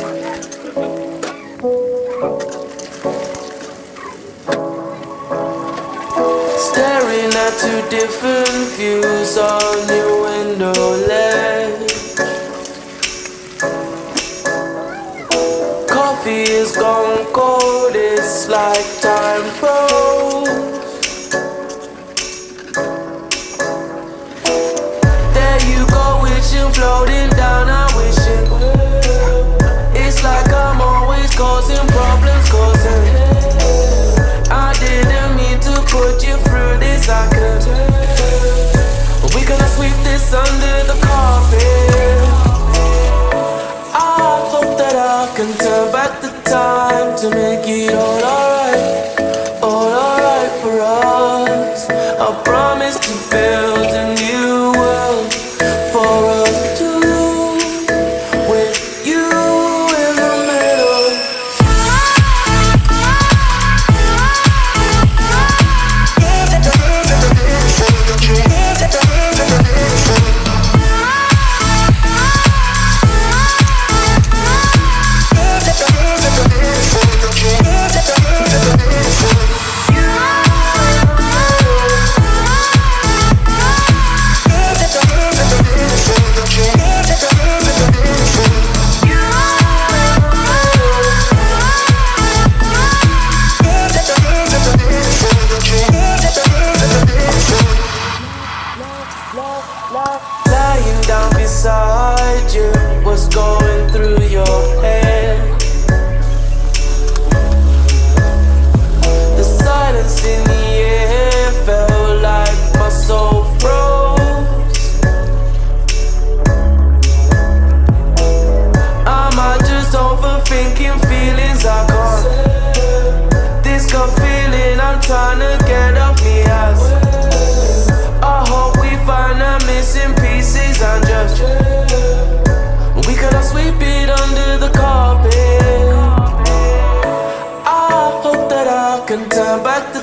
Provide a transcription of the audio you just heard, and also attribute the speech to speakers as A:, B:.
A: Staring at two different views on your window ledge. Coffee is gone cold, it's like time froze. There you go, wishing, floating down, I'm wishing. It's like I'm always causing problems, causing. I didn't mean to put you through this, I could. We gonna sweep this under the carpet. I hope that I can turn back the time to make it all alright for us. I promise to build a new world for us two, with you in the middle. Lying down beside you, what's going through your head? The silence in the air felt like my soul froze. Am I just overthinking feelings I can't? This gut feeling I'm trying to get off me ass. I hope we find the missing pieces and just we gonna sweep it under the carpet. I hope that I can turn back the